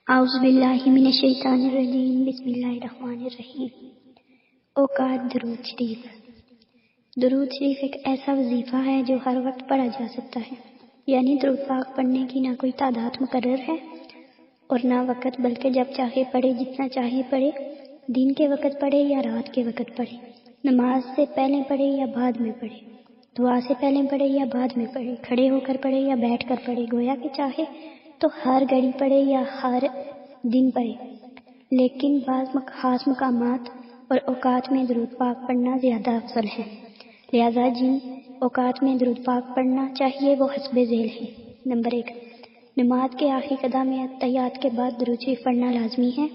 اعوذ باللہ من الشیطان الرجیم بسم اللہ الرحمن الرحیم۔ اوقات درود شریف۔ درود شریف ایک ایسا وظیفہ ہے جو ہر وقت پڑھا جا سکتا ہے، یعنی درود پاک پڑھنے کی نہ کوئی تعداد مقرر ہے اور نہ وقت، بلکہ جب چاہے پڑھے، جتنا چاہے پڑھے، دن کے وقت پڑھے یا رات کے وقت پڑھے، نماز سے پہلے پڑھے یا بعد میں پڑھے، دعا سے پہلے پڑھے یا بعد میں پڑھے، کھڑے ہو کر پڑھے یا بیٹھ کر پڑھے، گویا کہ چاہے تو ہر گھڑی پڑھے یا ہر دن پڑھے، لیکن بعض خاص مقامات اور اوقات میں درود پاک پڑھنا زیادہ افضل ہے، لہذا جن اوقات میں درود پاک پڑھنا چاہیے وہ حسب ذیل ہے۔ نمبر 1، نماز کے آخری قضا میں تحیات کے بعد درود شریف پڑھنا لازمی ہے۔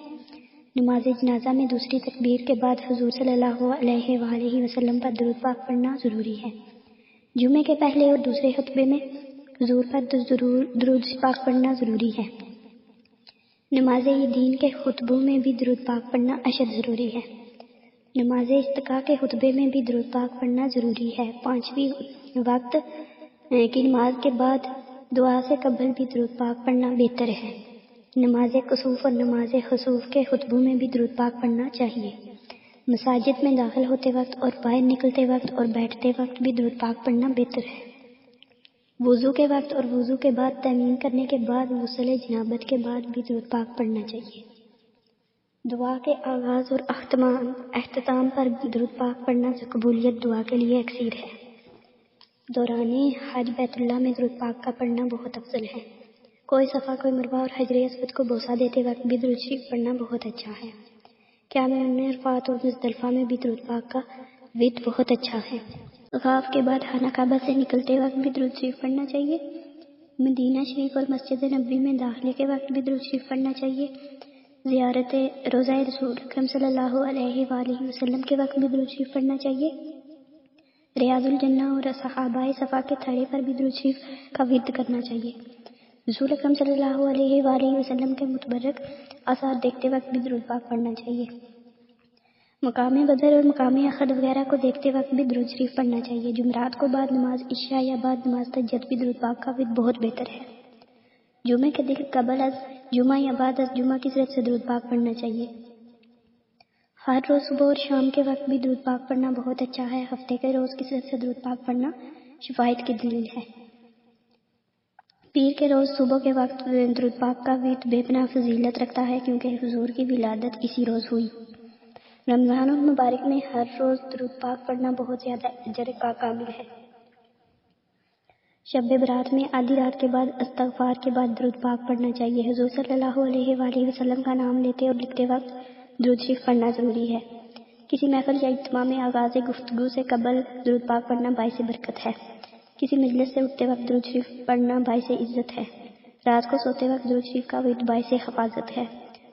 نماز جنازہ میں دوسری تکبیر کے بعد حضور صلی اللہ علیہ وآلہ وسلم پر درود پاک پڑھنا ضروری ہے۔ جمعے کے پہلے اور دوسرے خطبے میں حضور پر درود پاک پڑھنا ضروری ہے۔ نماز دین کے خطبوں میں بھی درود پاک پڑھنا اشد ضروری ہے۔ نماز استسقاء کے خطبے میں بھی درود پاک پڑھنا ضروری ہے۔ 5ویں وقت کی نماز کے بعد دعا سے قبل بھی درود پاک پڑھنا بہتر ہے۔ نماز کسوف اور نماز خسوف کے خطبوں میں بھی درود پاک پڑھنا چاہیے۔ مساجد میں داخل ہوتے وقت اور باہر نکلتے وقت اور بیٹھتے وقت بھی درود پاک پڑھنا بہتر ہے۔ وضو کے وقت اور وضو کے بعد تیمم کرنے کے بعد غسل جنابت کے بعد بھی درود پاک پڑھنا چاہیے۔ دعا کے آغاز اور اختتام پر درود پاک پڑھنا قبولیت دعا کے لیے اکثیر ہے۔ دوران حج بیت اللہ میں درود پاک کا پڑھنا بہت افضل ہے۔ کوئی صفا کوئی مروہ اور حجر اسود کو بوسہ دیتے وقت بھی درود شریف پڑھنا بہت اچھا ہے۔ قیام عرفات اور مزدلفہ میں بھی درود پاک کا ورد بہت اچھا ہے۔ طواف کے بعد خانہ کعبہ سے نکلتے وقت بھی درود شریف پڑھنا چاہیے۔ مدینہ شریف اور مسجد نبوی میں داخلے کے وقت بھی درود شریف پڑھنا چاہیے۔ زیارت روضہ رسول اکرم صلی اللہ علیہ وآلہ وسلم کے وقت بھی درود شریف پڑھنا چاہیے۔ ریاض الجنہ اور صحابہ صفا کے تھڑے پر بھی درود شریف کا ورد کرنا چاہیے۔ رسول اکرم صلی اللہ علیہ وآلہ وسلم کے متبرک آثار دیکھتے وقت بھی درود پاک پڑھنا چاہیے۔ مقام بدر اور مقام احد وغیرہ کو دیکھتے وقت بھی درود شریف پڑھنا چاہیے۔ جمعرات کو بعد نماز عشاء یا بعد نماز تہجد بھی درود پاک کا ورد بہت بہتر ہے۔ جمعے کے دن قبل از جمعہ یا بعد از جمعہ کی صورت سے درود پاک پڑھنا چاہیے۔ ہر روز صبح اور شام کے وقت بھی درود پاک پڑھنا بہت اچھا ہے۔ ہفتے کے روز کی صورت سے درود پاک پڑھنا شفاعت کی دلیل ہے۔ پیر کے روز صبح کے وقت درود پاک کا ورد بے پناہ فضیلت رکھتا ہے، کیونکہ حضور کی ولادت اسی روز ہوئی۔ رمضان المبارک میں ہر روز درود پاک پڑھنا بہت زیادہ اجر کا قابل ہے۔ شب برات میں آدھی رات کے بعد استغفار کے بعد درود پاک پڑھنا چاہیے۔ حضور صلی اللہ علیہ وآلہ وسلم کا نام لیتے اور لکھتے وقت درود شریف پڑھنا ضروری ہے۔ کسی محفل یا اجتماع میں آغاز گفتگو سے قبل درود پاک پڑھنا باعث برکت ہے۔ کسی مجلس سے اٹھتے وقت درود شریف پڑھنا باعث عزت ہے۔ رات کو سوتے وقت درود شریف کا ورد باعث حفاظت ہے۔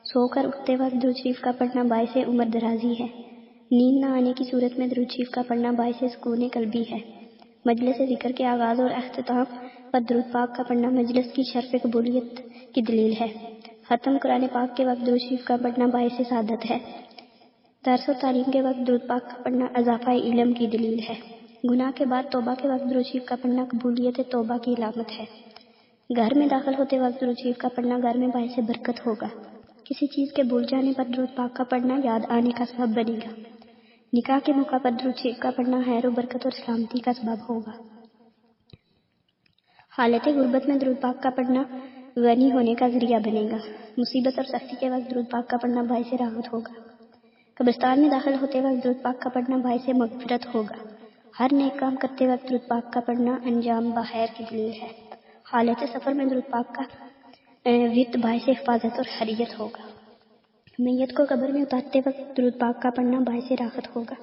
سو کر اٹھتے وقت درود شریف کا پڑھنا باعث عمر درازی ہے۔ نیند نہ آنے کی صورت میں درود شریف کا پڑھنا باعث سکون قلبی ہے۔ مجلس ذکر کے آغاز اور اختتام پر درود پاک کا پڑھنا مجلس کی شرف قبولیت کی دلیل ہے۔ ختم قرآن پاک کے وقت درود شریف کا پڑھنا باعث سعادت ہے۔ درس و تعلیم کے وقت درود پاک کا پڑھنا اضافہ علم کی دلیل ہے۔ گناہ کے بعد توبہ کے وقت درود شریف کا پڑھنا قبولیت توبہ کی علامت ہے۔ گھر میں داخل ہوتے وقت درود شریف کا پڑھنا گھر میں باعث برکت ہوگا۔ کسی چیز کے بھول جانے پر درود پاک کا پڑھنا یاد آنے کا سبب بنے گا۔ نکاح کے موقع پر درود شریف کا پڑھنا خیر و برکت اور سلامتی کا سبب ہوگا۔ حالت غربت میں درود پاک کا پڑھنا غنی ہونے کا ذریعہ بنے گا۔ مصیبت اور سختی کے وقت درود پاک کا پڑھنا باعث راحت ہوگا۔ قبرستان میں داخل ہوتے وقت درود پاک کا پڑھنا باعث مغفرت ہوگا۔ ہر نیک کام کرتے وقت درود پاک کا پڑھنا انجام بخیر کی دلیل ہے۔ حالت سفر میں درود پاک کا ورد باعث حفاظت اور حریت ہوگا۔ میت کو قبر میں اتارتے وقت درود پاک کا پڑھنا باعث راحت ہوگا۔